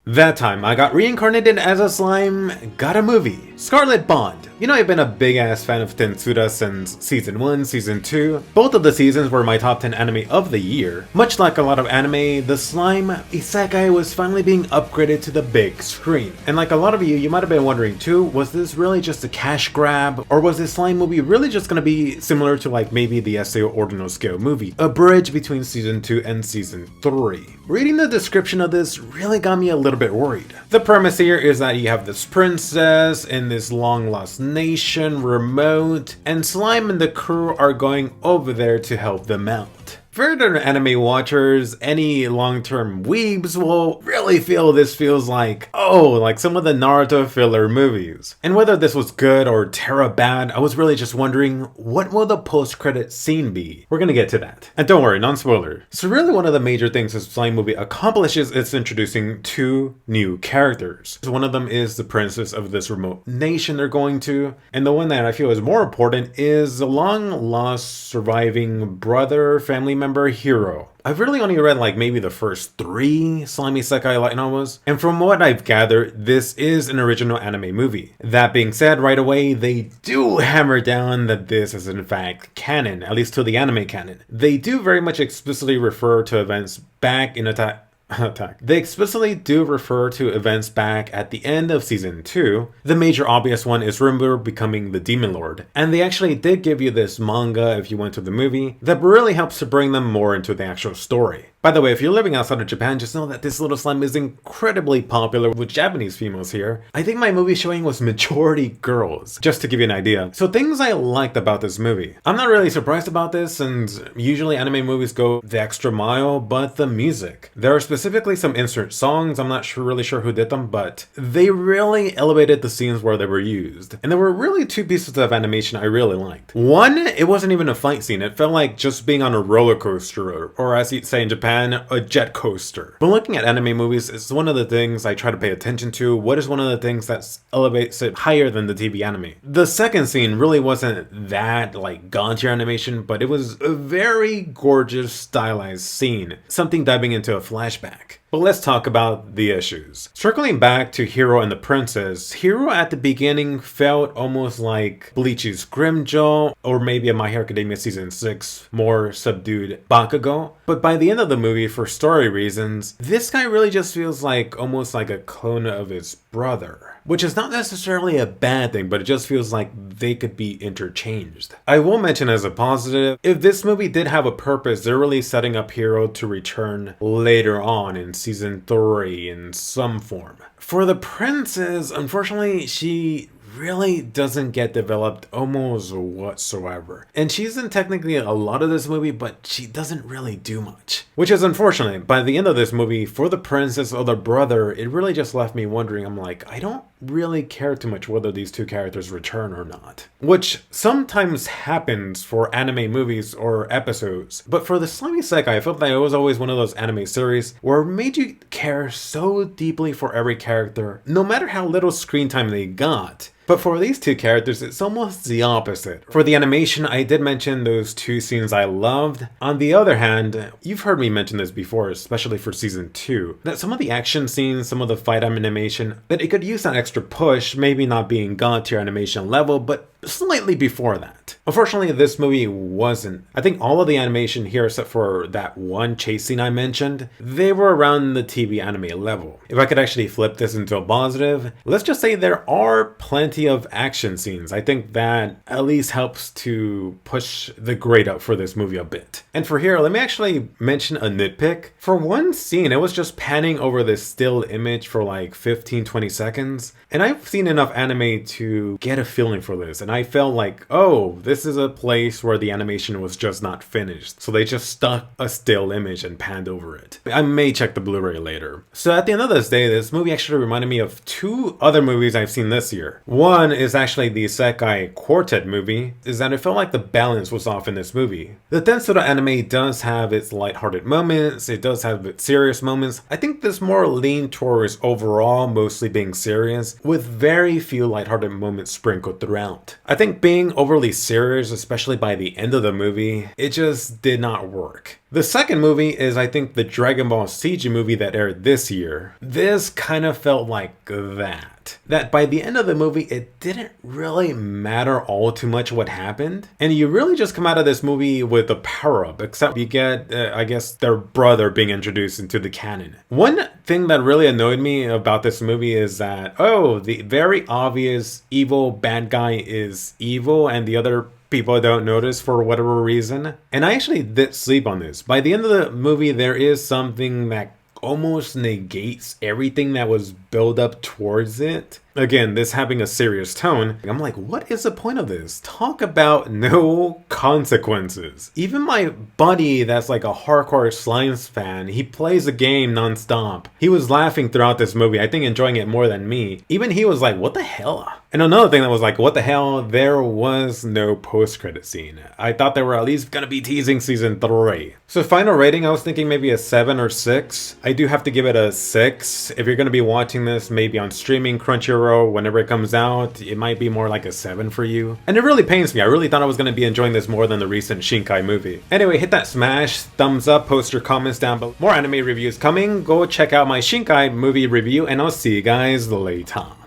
That time, I got reincarnated as a slime, got a movie, Scarlet Bond. You know, I've been a big ass fan of Tensura since season 1, season 2. Both of the seasons were my top 10 anime of the year. Much like a lot of anime, the slime isekai was finally being upgraded to the big screen. And like a lot of you might have been wondering too, was this really just a cash grab? Or was this slime movie really just gonna be similar to like maybe the SAO Ordinal Scale movie? A bridge between season 2 and season 3. Reading the description of this really got me a little bit worried. The premise here is that you have this princess in this long lost nation, remote, and Slime and the crew are going over there to help them out. For anime watchers, any long-term weebs will really feel this feels like, like some of the Naruto filler movies. And whether this was good or terra bad, I was really just wondering, what will the post-credit scene be? We're gonna get to that. And don't worry, non-spoiler. So really one of the major things this Slime movie accomplishes is introducing two new characters. So one of them is the princess of this remote nation they're going to, and the one that I feel is more important is the long-lost surviving brother, family member, Hiro. I've really only read like maybe the first 3 Slime Isekai light novels, and from what I've gathered, this is an original anime movie. That being said, right away, they do hammer down that this is in fact canon, at least to the anime canon. They do very much explicitly refer to events back in Attack. They explicitly do refer to events back at the end of season 2. The major obvious one is Rimuru becoming the Demon Lord, and they actually did give you this manga if you went to the movie that really helps to bring them more into the actual story. By the way, if you're living outside of Japan, just know that this little slime is incredibly popular with Japanese females here. I think my movie showing was majority girls, just to give you an idea. So things I liked about this movie. I'm not really surprised about this, and usually anime movies go the extra mile, but the music. There are specifically some insert songs, I'm not really sure who did them, but they really elevated the scenes where they were used. And there were really 2 pieces of animation I really liked. One, it wasn't even a fight scene, it felt like just being on a roller coaster, or as you'd say in Japan, a jet coaster. But looking at anime movies, it's one of the things I try to pay attention to. What is one of the things that elevates it higher than the TV anime? The second scene really wasn't that like god tier animation, but it was a very gorgeous stylized scene, something diving into a flashback. But let's talk about the issues. Circling back to Hiro and the princess, Hiro at the beginning felt almost like Bleach's Grimmjow, or maybe a My Hero Academia season 6 more subdued Bakugo. But by the end of the movie, for story reasons, this guy really just feels like almost like a clone of his brother. Which is not necessarily a bad thing, but it just feels like they could be interchanged. I will mention as a positive, if this movie did have a purpose, they're really setting up Hiro to return later on in season 3 in some form. For the princess, unfortunately, she really doesn't get developed almost whatsoever. And she's in technically a lot of this movie, but she doesn't really do much. Which is unfortunate. By the end of this movie, for the princess or the brother, it really just left me wondering, I'm like, I don't really care too much whether these 2 characters return or not. Which sometimes happens for anime movies or episodes. But for the Slime Isekai, I felt that it was always one of those anime series where it made you care so deeply for every character, no matter how little screen time they got. But for these 2 characters, it's almost the opposite. For the animation, I did mention those 2 scenes I loved. On the other hand, you've heard me mention this before, especially for season 2, that some of the action scenes, some of the fight animation, that it could use that extra push, maybe not being god tier animation level, but slightly before that. Unfortunately, this movie wasn't. I think all of the animation here, except for that one chase scene I mentioned, they were around the TV anime level. If I could actually flip this into a positive, let's just say there are plenty of action scenes. I think that at least helps to push the grade up for this movie a bit. And for here, let me actually mention a nitpick. For one scene, it was just panning over this still image for like 15-20 seconds. And I've seen enough anime to get a feeling for this. And I felt like, oh, this is a place where the animation was just not finished. So they just stuck a still image and panned over it. I may check the Blu-ray later. So at the end of this day, this movie actually reminded me of 2 other movies I've seen this year. One is actually the Isekai Quartet movie, is that it felt like the balance was off in this movie. The Tensura anime does have its lighthearted moments, it does have its serious moments. I think this more leaned towards overall mostly being serious, with very few lighthearted moments sprinkled throughout. I think being overly serious, especially by the end of the movie, it just did not work. The second movie is, I think, the Dragon Ball CG movie that aired this year. This kind of felt like that. That by the end of the movie, it didn't really matter all too much what happened. And you really just come out of this movie with a power-up, except you get, I guess, their brother being introduced into the canon. One thing that really annoyed me about this movie is that, oh, the very obvious evil bad guy is evil and the other people don't notice for whatever reason. And I actually did sleep on this. By the end of the movie, there is something that almost negates everything that was built up towards it. Again, this having a serious tone, I'm like, what is the point of this? Talk about no consequences. Even my buddy that's like a hardcore Slimes fan, he plays the game nonstop. He was laughing throughout this movie, I think enjoying it more than me. Even he was like, what the hell? And another thing that was like, what the hell? There was no post-credit scene. I thought they were at least gonna be teasing season 3. So final rating, I was thinking maybe a 7 or 6. I do have to give it a 6. If you're gonna be watching this maybe on streaming, Crunchyroll, whenever it comes out, it might be more like a 7 for you. And it really pains me. I really thought I was going to be enjoying this more than the recent Shinkai movie. Anyway, hit that smash, thumbs up, post your comments down below. More anime reviews coming. Go check out my Shinkai movie review, and I'll see you guys later.